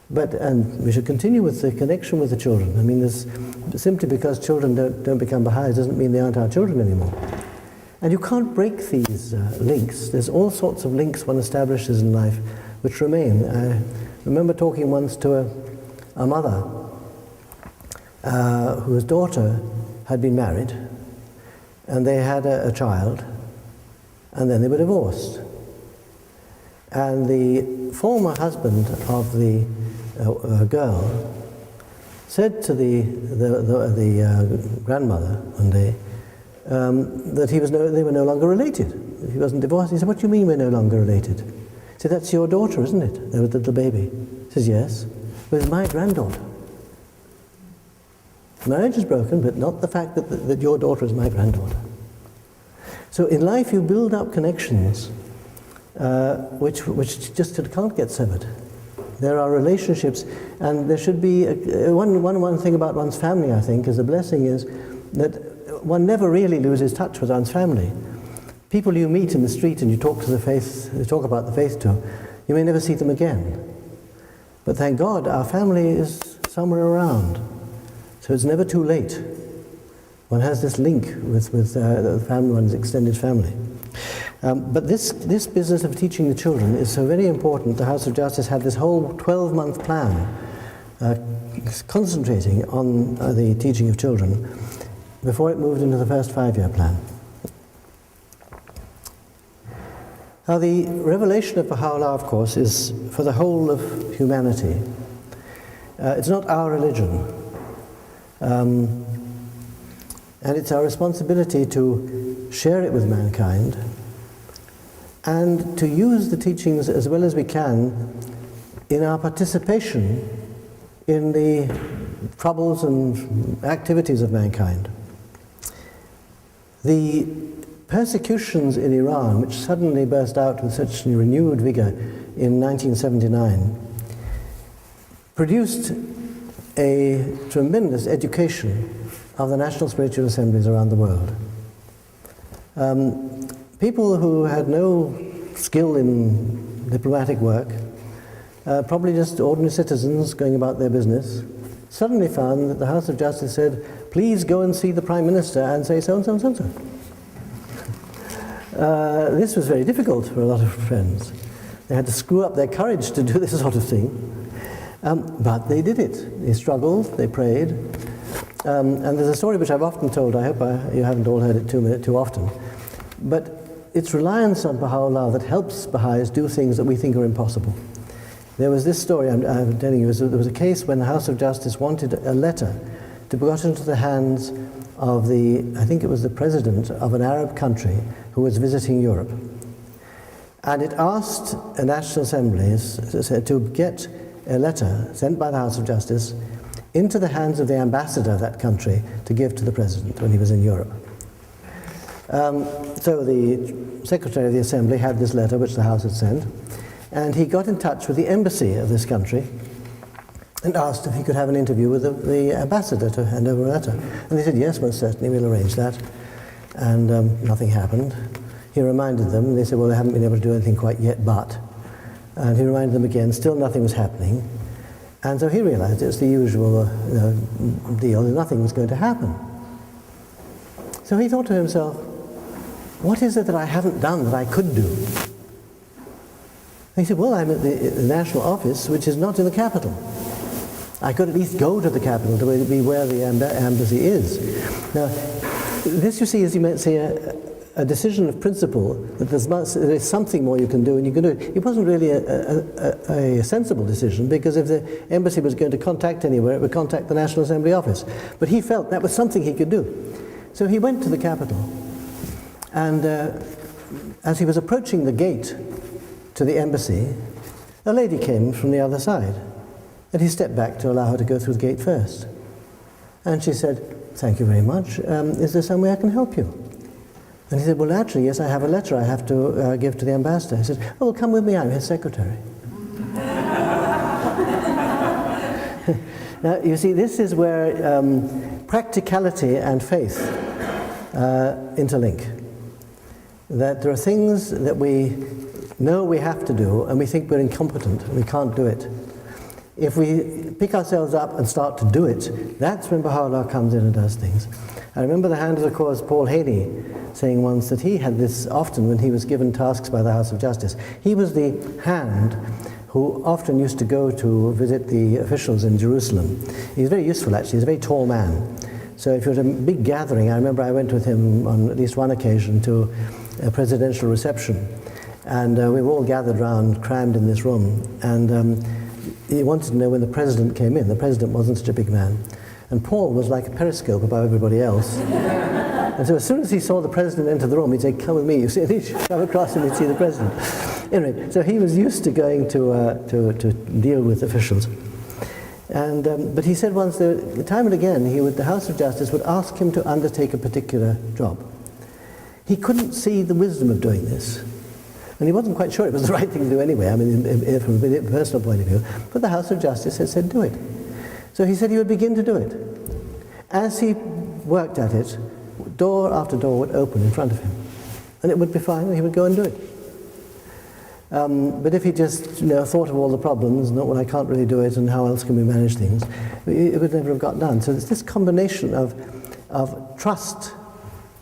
And we should continue with the connection with the children. I mean, simply because children don't become Baha'is doesn't mean they aren't our children anymore. And you can't break these links. There's all sorts of links one establishes in life which remain. I remember talking once to a mother whose daughter had been married, and they had a child, and then they were divorced. And the former husband of the girl said to the grandmother one day that they were no longer related. He wasn't divorced. He said, "What do you mean we're no longer related?" He said, "That's your daughter, isn't it? There was the little baby." He says, "Yes, but it's my granddaughter. Marriage is broken, but not the fact that your daughter is my granddaughter." So in life you build up connections which just can't get severed. There are relationships, and there should be one thing about one's family, I think, is a blessing, is that one never really loses touch with one's family. People you meet in the street and you talk about the faith to, you may never see them again. But thank God our family is somewhere around, so it's never too late. One has this link with the family, one's extended family. But this business of teaching the children is so very important. The House of Justice had this whole 12-month plan concentrating on the teaching of children before it moved into the first 5-year plan. Now, the revelation of Baha'u'llah, of course, is for the whole of humanity. It's not our religion. And it's our responsibility to share it with mankind and to use the teachings as well as we can in our participation in the troubles and activities of mankind. The persecutions in Iran, which suddenly burst out with such renewed vigor in 1979, produced a tremendous education of the national spiritual assemblies around the world. People who had no skill in diplomatic work, probably just ordinary citizens going about their business, suddenly found that the House of Justice said, "Please go and see the Prime Minister and say so and so and so and so." This was very difficult for a lot of friends. They had to screw up their courage to do this sort of thing. But they did it. They struggled, they prayed. And there's a story which I've often told. I hope you haven't all heard it too often. But it's reliance on Baha'u'llah that helps Baha'is do things that we think are impossible. There was this story I'm telling you. There was a case when the House of Justice wanted a letter to be got into the hands of I think it was the president of an Arab country who was visiting Europe. And it asked a National Assembly to get a letter sent by the House of Justice into the hands of the ambassador of that country to give to the president when he was in Europe. So the Secretary of the Assembly had this letter which the House had sent, and he got in touch with the embassy of this country and asked if he could have an interview with the ambassador to hand over a letter. And they said, "Yes, most certainly, we'll arrange that." And nothing happened. He reminded them, and they said, "Well, they haven't been able to do anything quite yet, but..." And he reminded them again, still nothing was happening. And so he realized it's the usual deal, nothing was going to happen. So he thought to himself, what is it that I haven't done that I could do? And he said, well, I'm at the national office, which is not in the capital. I could at least go to the capital to be where the embassy is. Now, this, you see, is, you might say, a decision of principle, that there is something more you can do, and you can do it. It wasn't really a sensible decision, because if the embassy was going to contact anywhere, it would contact the National Assembly office. But he felt that was something he could do. So he went to the capital, and as he was approaching the gate to the embassy, a lady came from the other side, and he stepped back to allow her to go through the gate first. And she said, "Thank you very much. Is there some way I can help you?" And he said, "Well, actually, yes, I have a letter I have to give to the ambassador." He said, "Oh, well, come with me, I'm his secretary." Now, you see, this is where practicality and faith interlink. That there are things that we know we have to do, and we think we're incompetent, we can't do it. if we pick ourselves up and start to do it, that's when Baha'u'llah comes in and does things. I remember the Hand of the Cause, Paul Haney, saying once that he had this often when he was given tasks by the House of Justice. He was the hand who often used to go to visit the officials in Jerusalem. He was very useful, actually. He's a very tall man. So if it was a big gathering, I remember I went with him on at least one occasion to a presidential reception. And we were all gathered round, crammed in this room. And he wanted to know when the president came in. The president wasn't such a big man. And Paul was like a periscope above everybody else. And so as soon as he saw the president enter the room, he'd say, "Come with me." You see, and he'd come across and he'd see the president. Anyway, so he was used to going to deal with officials. And but he said once, time and again, the House of Justice would ask him to undertake a particular job. He couldn't see the wisdom of doing this. And he wasn't quite sure it was the right thing to do anyway, I mean, from a personal point of view. But the House of Justice had said, do it. So he said he would begin to do it. As he worked at it, door after door would open in front of him. And it would be fine, and he would go and do it. But if he just thought of all the problems, not, well, I can't really do it, and how else can we manage things, it would never have got done. So it's this combination of trust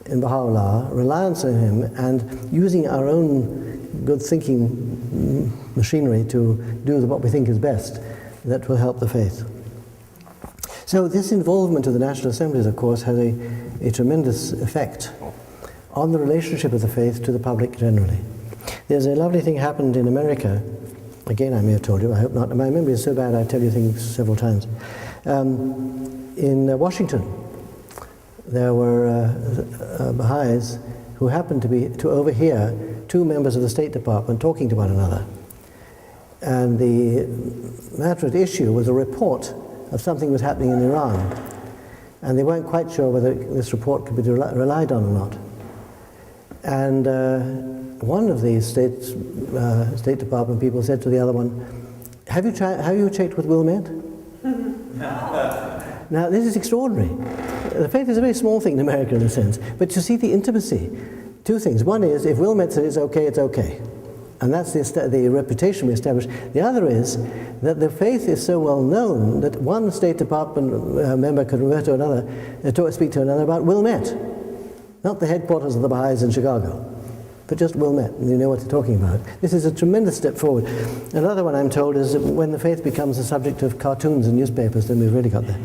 in Baha'u'llah, reliance on him, and using our own good thinking machinery to do what we think is best that will help the faith. So this involvement of the National Assemblies, of course, has a tremendous effect on the relationship of the faith to the public generally. There's a lovely thing happened in America. Again, I may have told you, I hope not. My memory is so bad I tell you things several times. In Washington, there were Baha'is who happened to overhear two members of the State Department talking to one another. And the matter at issue was a report of something was happening in Iran. And they weren't quite sure whether this report could be relied on or not. And one of the State Department people said to the other one, have you checked with Wilmette? Now, this is extraordinary. The faith is a very small thing in America in a sense, but you see the intimacy. Two things. One is, if Wilmette said it's okay, it's okay. And that's the reputation we established. The other is that the faith is so well known that one State Department member could refer to another, speak to another about Wilmette. Not the headquarters of the Baha'is in Chicago, but just Wilmette, and you know what they're talking about. This is a tremendous step forward. Another one, I'm told, is that when the faith becomes the subject of cartoons and newspapers, then we've really got there.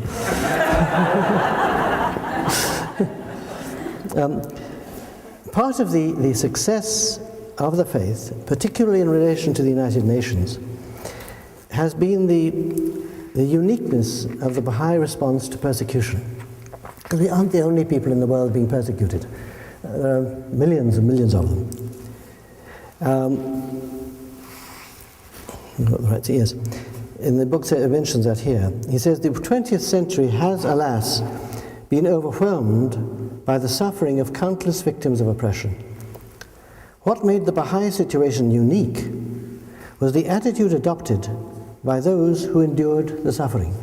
Part of the success of the faith, particularly in relation to the United Nations, has been the uniqueness of the Baha'i response to persecution. Because we aren't the only people in the world being persecuted. There are millions and millions of them. Yes. In the book it mentions that here. He says, the 20th century has, alas, been overwhelmed by the suffering of countless victims of oppression. What made the Baha'i situation unique was the attitude adopted by those who endured the suffering.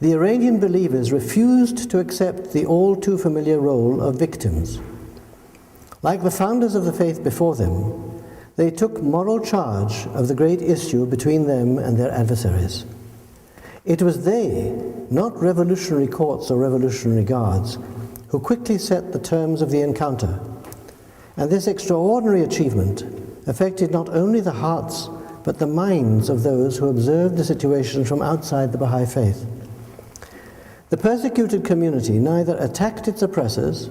The Iranian believers refused to accept the all too familiar role of victims. Like the founders of the faith before them, they took moral charge of the great issue between them and their adversaries. It was they, not revolutionary courts or revolutionary guards, who quickly set the terms of the encounter. And this extraordinary achievement affected not only the hearts, but the minds of those who observed the situation from outside the Baha'i faith. The persecuted community neither attacked its oppressors,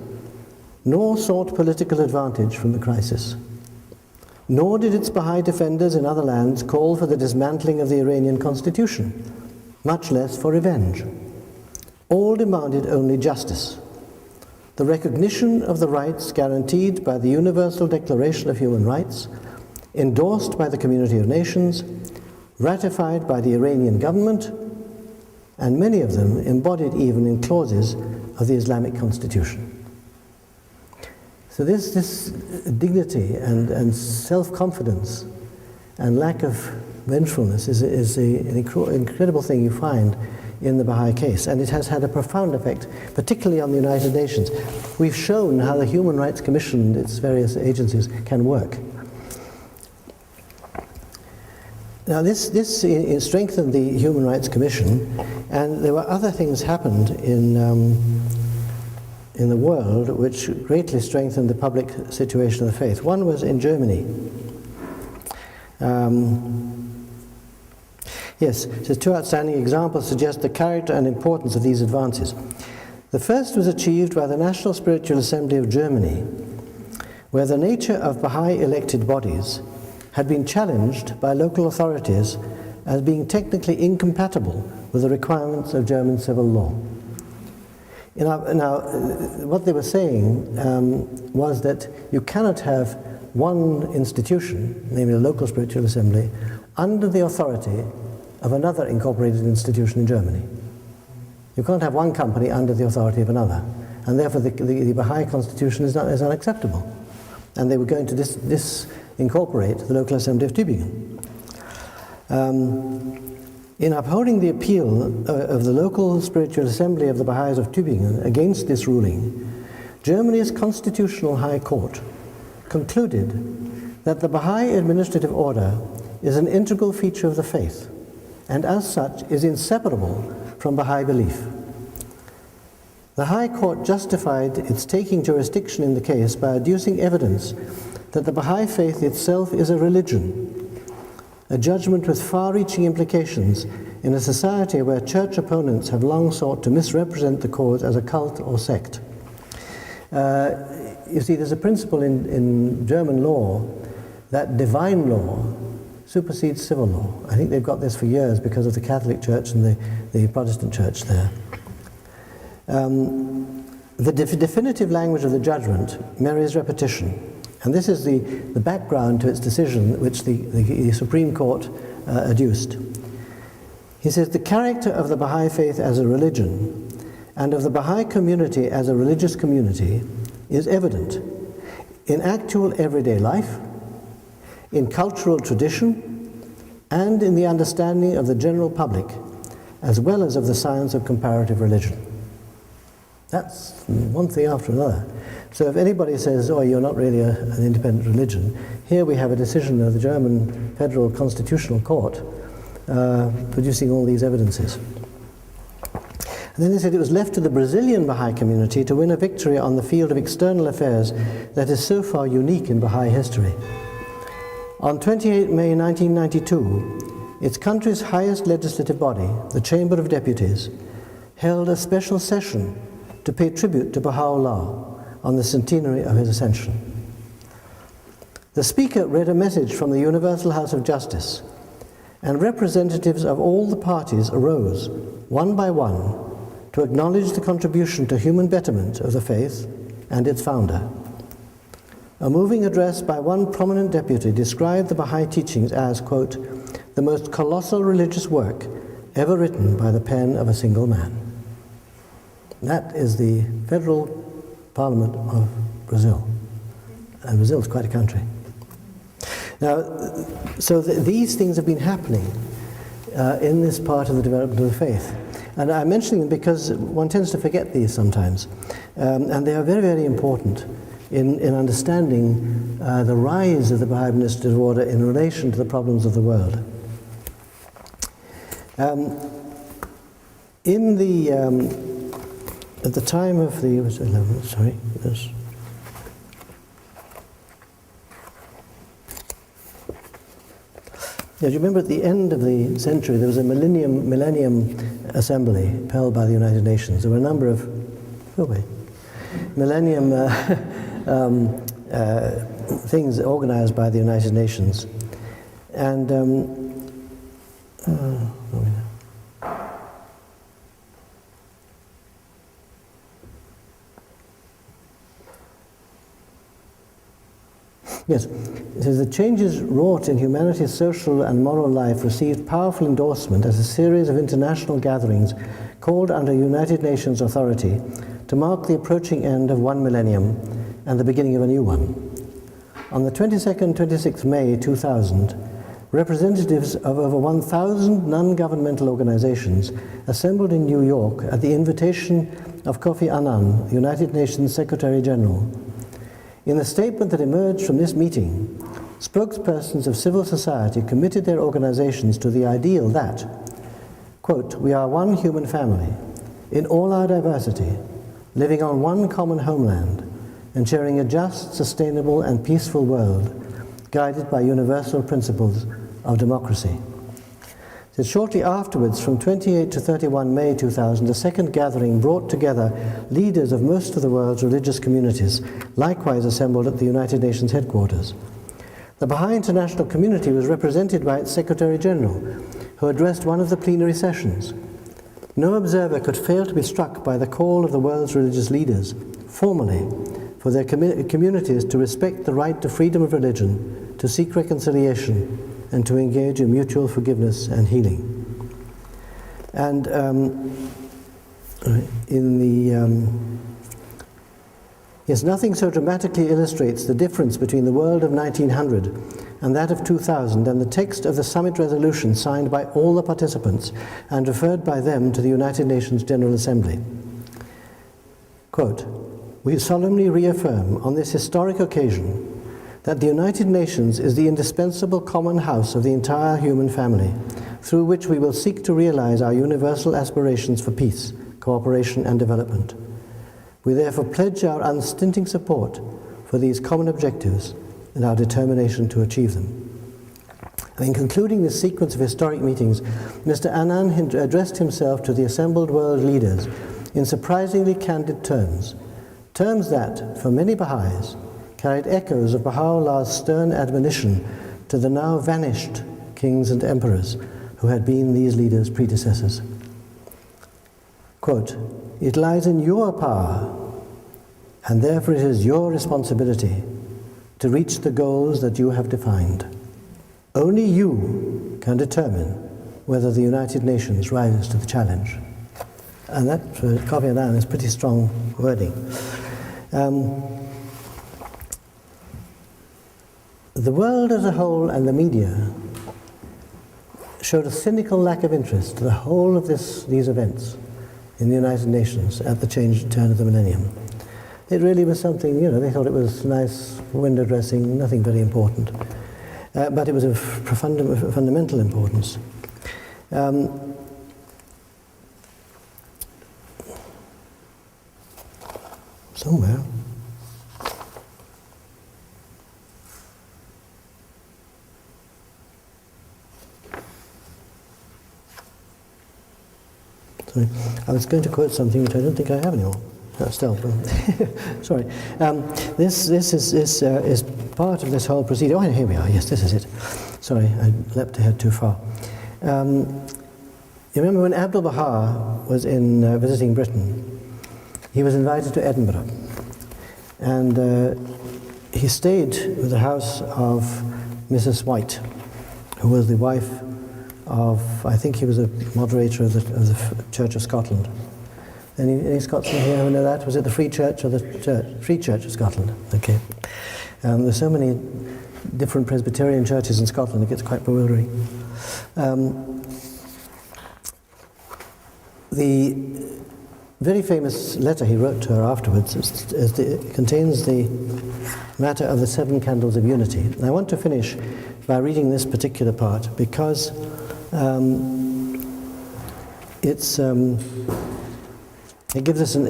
nor sought political advantage from the crisis. Nor did its Baha'i defenders in other lands call for the dismantling of the Iranian constitution, much less for revenge. All demanded only justice, the recognition of the rights guaranteed by the Universal Declaration of Human Rights, endorsed by the Community of Nations, ratified by the Iranian government, and many of them embodied even in clauses of the Islamic constitution. So this dignity and self-confidence and lack of vengefulness is an incredible thing you find in the Baha'i case, and it has had a profound effect, particularly on the United Nations. We've shown how the Human Rights Commission and its various agencies can work. Now this strengthened the Human Rights Commission, and there were other things happened in the world which greatly strengthened the public situation of the faith. One was in Germany. Yes, so two outstanding examples suggest the character and importance of these advances. The first was achieved by the National Spiritual Assembly of Germany, where the nature of Baha'i elected bodies had been challenged by local authorities as being technically incompatible with the requirements of German civil law. Now, what they were saying was that you cannot have one institution, namely a local spiritual assembly, under the authority of another incorporated institution in Germany. You can't have one company under the authority of another, and therefore the Baha'i constitution is unacceptable. And they were going to disincorporate the local assembly of Tübingen. In upholding the appeal of the local spiritual assembly of the Baha'is of Tübingen against this ruling, Germany's constitutional high court concluded that the Baha'i administrative order is an integral feature of the faith, and as such is inseparable from Baha'i belief. The High Court justified its taking jurisdiction in the case by adducing evidence that the Baha'i faith itself is a religion, a judgment with far-reaching implications in a society where church opponents have long sought to misrepresent the cause as a cult or sect. You see, there's a principle in German law that divine law supersedes civil law. I think they've got this for years because of the Catholic Church and the Protestant Church there. The definitive language of the judgment merits repetition, and this is the background to its decision which the Supreme Court adduced. He says, the character of the Baha'i faith as a religion and of the Baha'i community as a religious community is evident in actual everyday life, in cultural tradition, and in the understanding of the general public, as well as of the science of comparative religion. That's one thing after another. So if anybody says, oh, you're not really an independent religion, here we have a decision of the German Federal Constitutional Court producing all these evidences. And then they said it was left to the Brazilian Baha'i community to win a victory on the field of external affairs that is so far unique in Baha'i history. On 28 May 1992, its country's highest legislative body, the Chamber of Deputies, held a special session to pay tribute to Baha'u'llah on the centenary of his ascension. The speaker read a message from the Universal House of Justice, and representatives of all the parties arose, one by one, to acknowledge the contribution to human betterment of the faith and its founder. A moving address by one prominent deputy described the Bahá'í Teachings as, quote, the most colossal religious work ever written by the pen of a single man. That is the Federal Parliament of Brazil. And Brazil is quite a country. Now, so these things have been happening in this part of the development of the faith. And I'm mentioning them because one tends to forget these sometimes. And they are very, very important in understanding the rise of the Baha'i administrative order in relation to the problems of the world. At the time of the, do you remember at the end of the century there was a Millennium Assembly held by the United Nations. There were a number of Millennium things organized by the United Nations. And yes, it says the changes wrought in humanity's social and moral life received powerful endorsement as a series of international gatherings called under United Nations authority to mark the approaching end of one millennium and the beginning of a new one. On the 22nd, 26th May 2000, representatives of over 1,000 non-governmental organizations assembled in New York at the invitation of Kofi Annan, United Nations Secretary General. In the statement that emerged from this meeting, spokespersons of civil society committed their organizations to the ideal that, quote, we are one human family, in all our diversity, living on one common homeland, and sharing a just, sustainable, and peaceful world, guided by universal principles of democracy. So shortly afterwards, from 28 to 31 May 2000, a second gathering brought together leaders of most of the world's religious communities, likewise assembled at the United Nations headquarters. The Baha'i international community was represented by its Secretary General, who addressed one of the plenary sessions. No observer could fail to be struck by the call of the world's religious leaders, formally, for their communities to respect the right to freedom of religion, to seek reconciliation, and to engage in mutual forgiveness and healing. And yes, nothing so dramatically illustrates the difference between the world of 1900 and that of 2000 than the text of the summit resolution signed by all the participants and referred by them to the United Nations General Assembly. Quote, we solemnly reaffirm on this historic occasion that the United Nations is the indispensable common house of the entire human family, through which we will seek to realize our universal aspirations for peace, cooperation, and development. We therefore pledge our unstinting support for these common objectives and our determination to achieve them. In concluding this sequence of historic meetings, Mr. Annan addressed himself to the assembled world leaders in surprisingly candid terms that, for many Baha'is, carried echoes of Baha'u'llah's stern admonition to the now vanished kings and emperors who had been these leaders' predecessors. Quote, it lies in your power, and therefore it is your responsibility to reach the goals that you have defined. Only you can determine whether the United Nations rises to the challenge. And that, for Kofi Annan, is pretty strong wording. The world as a whole and the media showed a cynical lack of interest to the whole of these events in the United Nations at the turn of the millennium. It really was something, they thought it was nice window dressing, nothing very important. But it was of fundamental importance. Somewhere. Sorry. I was going to quote something which I don't think I have anymore. Still, sorry. This is part of this whole proceeding. Oh, here we are. Yes, this is it. Sorry, I leapt ahead too far. You remember when Abdul Baha was in visiting Britain, he was invited to Edinburgh, and he stayed with the house of Mrs. White, who was the wife of, I think he was a moderator of the Church of Scotland. Any Scotsmen here who know that? Was it the Free Church or the Church? Free Church of Scotland, okay. There's so many different Presbyterian churches in Scotland, it gets quite bewildering. The very famous letter he wrote to her afterwards contains the matter of the 7 candles of unity. And I want to finish by reading this particular part because it gives us an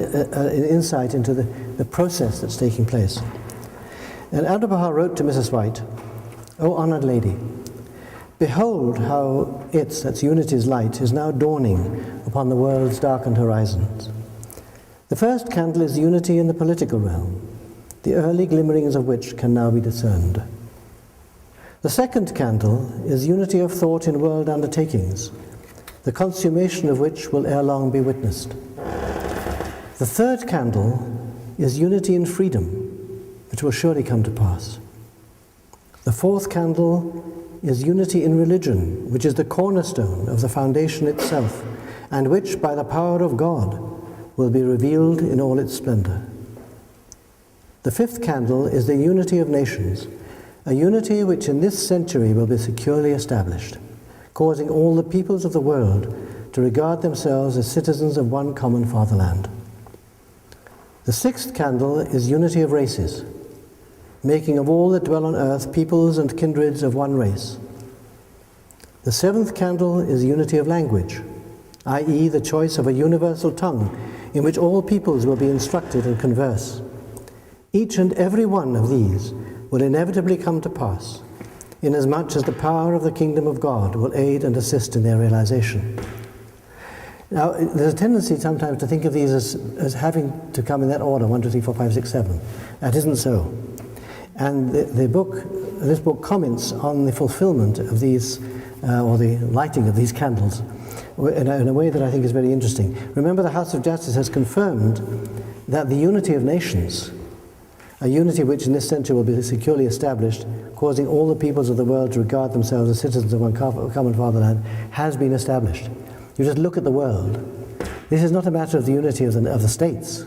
insight into the process that's taking place. And Abdul Baha wrote to Mrs. White, O honoured lady, behold how that's unity's light, is now dawning upon the world's darkened horizons. The first candle is unity in the political realm, the early glimmerings of which can now be discerned. The second candle is unity of thought in world undertakings, the consummation of which will ere long be witnessed. The third candle is unity in freedom, which will surely come to pass. The fourth candle is unity in religion, which is the cornerstone of the foundation itself, and which, by the power of God, will be revealed in all its splendor. The fifth candle is the unity of nations, a unity which in this century will be securely established, causing all the peoples of the world to regard themselves as citizens of one common fatherland. The sixth candle is unity of races, making of all that dwell on earth peoples and kindreds of one race. The seventh candle is unity of language, i.e. the choice of a universal tongue in which all peoples will be instructed and converse. Each and every one of these will inevitably come to pass, inasmuch as the power of the kingdom of God will aid and assist in their realization. Now, there's a tendency sometimes to think of these as having to come in that order, 1, 2, 3, 4, 5, 6, 7. That isn't so. And this book comments on the fulfillment of these, or the lighting of these candles, in a way that I think is very interesting. Remember, the House of Justice has confirmed that the unity of nations, a unity which in this century will be securely established, causing all the peoples of the world to regard themselves as citizens of one common fatherland, has been established. You just look at the world. This is not a matter of the unity of the states.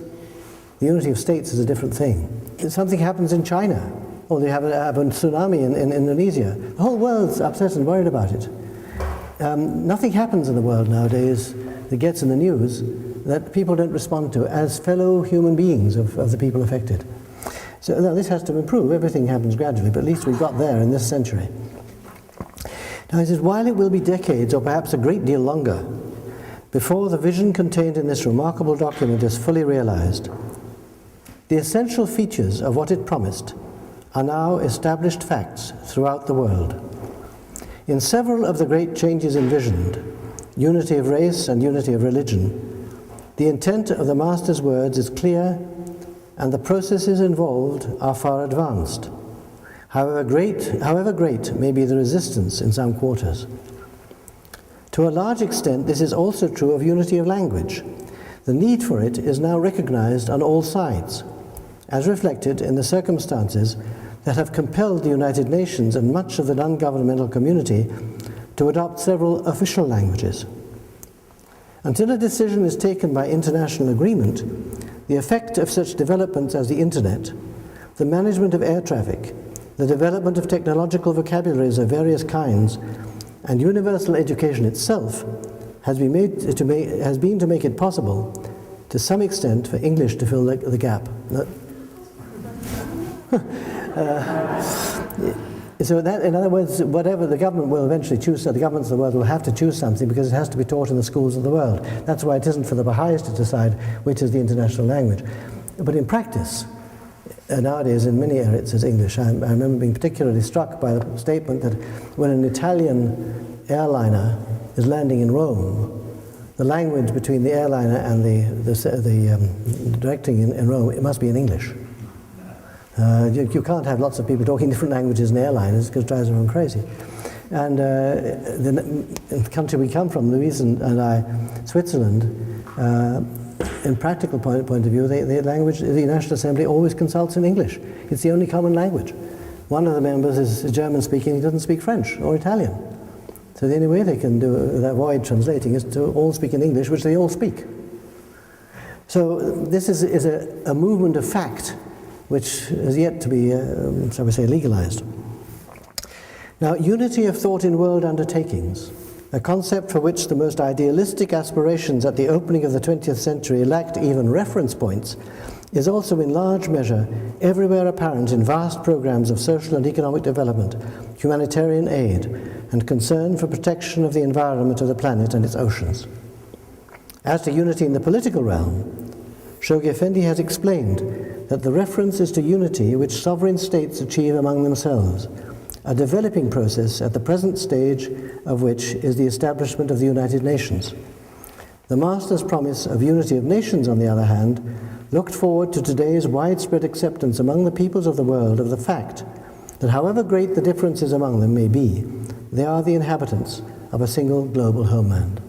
The unity of states is a different thing. If something happens in China, or they have a tsunami in Indonesia, the whole world's upset and worried about it. Nothing happens in the world nowadays that gets in the news that people don't respond to as fellow human beings of the people affected. So now this has to improve. Everything happens gradually, but at least we got there in this century. Now he says, while it will be decades, or perhaps a great deal longer, before the vision contained in this remarkable document is fully realized, the essential features of what it promised are now established facts throughout the world. In several of the great changes envisioned, unity of race and unity of religion, the intent of the Master's words is clear and the processes involved are far advanced. However great may be the resistance in some quarters. To a large extent, this is also true of unity of language. The need for it is now recognized on all sides, as reflected in the circumstances that have compelled the United Nations and much of the non-governmental community to adopt several official languages. Until a decision is taken by international agreement, the effect of such developments as the Internet, the management of air traffic, the development of technological vocabularies of various kinds, and universal education itself has been to make it possible, to some extent, for English to fill the gap. So that, in other words, whatever the government will eventually choose, the governments of the world will have to choose something because it has to be taught in the schools of the world. That's why it isn't for the Baha'is to decide which is the international language. But in practice, nowadays in many areas it's English. I remember being particularly struck by the statement that when an Italian airliner is landing in Rome, the language between the airliner and the directing in Rome, it must be in English. You can't have lots of people talking different languages in airliners because it drives everyone crazy. And in the country we come from, Louise and I, Switzerland, in practical point of view, the National Assembly always consults in English. It's the only common language. One of the members is German speaking, he doesn't speak French or Italian. So the only way they can avoid translating is to all speak in English, which they all speak. So this is a movement of fact which is yet to be, shall we say, legalized. Now, unity of thought in world undertakings, a concept for which the most idealistic aspirations at the opening of the 20th century lacked even reference points, is also in large measure everywhere apparent in vast programs of social and economic development, humanitarian aid, and concern for protection of the environment of the planet and its oceans. As to unity in the political realm, Shoghi Effendi has explained that the reference is to unity which sovereign states achieve among themselves, a developing process at the present stage of which is the establishment of the United Nations. The Master's promise of unity of nations, on the other hand, looked forward to today's widespread acceptance among the peoples of the world of the fact that however great the differences among them may be, they are the inhabitants of a single global homeland.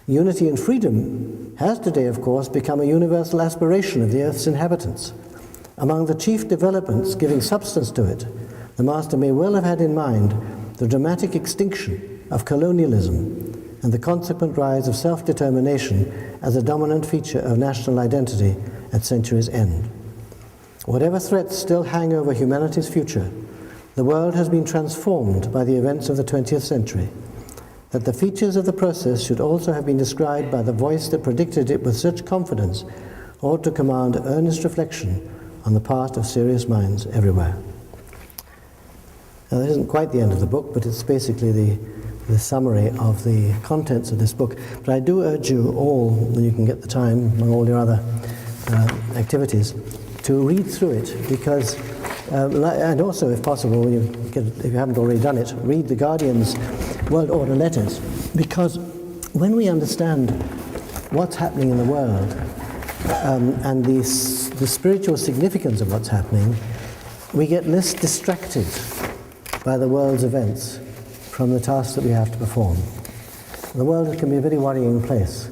Unity and freedom has today, of course, become a universal aspiration of the Earth's inhabitants. Among the chief developments giving substance to it, the Master may well have had in mind the dramatic extinction of colonialism and the consequent rise of self-determination as a dominant feature of national identity at century's end. Whatever threats still hang over humanity's future, the world has been transformed by the events of the 20th century. That the features of the process should also have been described by the voice that predicted it with such confidence ought to command earnest reflection on the part of serious minds everywhere. Now, that isn't quite the end of the book, but it's basically the summary of the contents of this book. But I do urge you all, when you can get the time among all your other activities, to read through it, because, and also, if possible, when if you haven't already done it, read the Guardian's World Order letters, because when we understand what's happening in the world and the spiritual significance of what's happening, we get less distracted by the world's events from the tasks that we have to perform. The world can be a very worrying place,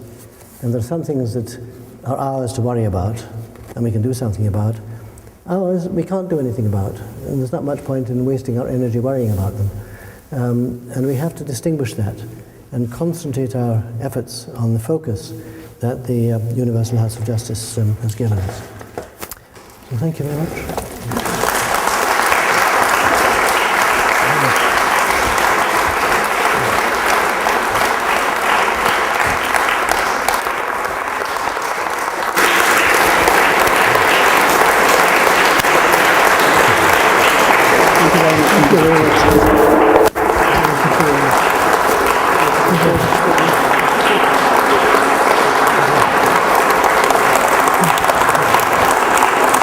and there are some things that are ours to worry about, and we can do something about. Others we can't do anything about, and there's not much point in wasting our energy worrying about them. And we have to distinguish that and concentrate our efforts on the focus that the Universal House of Justice has given us. So thank you very much.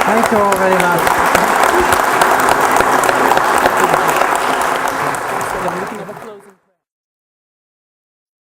Thank you all very much.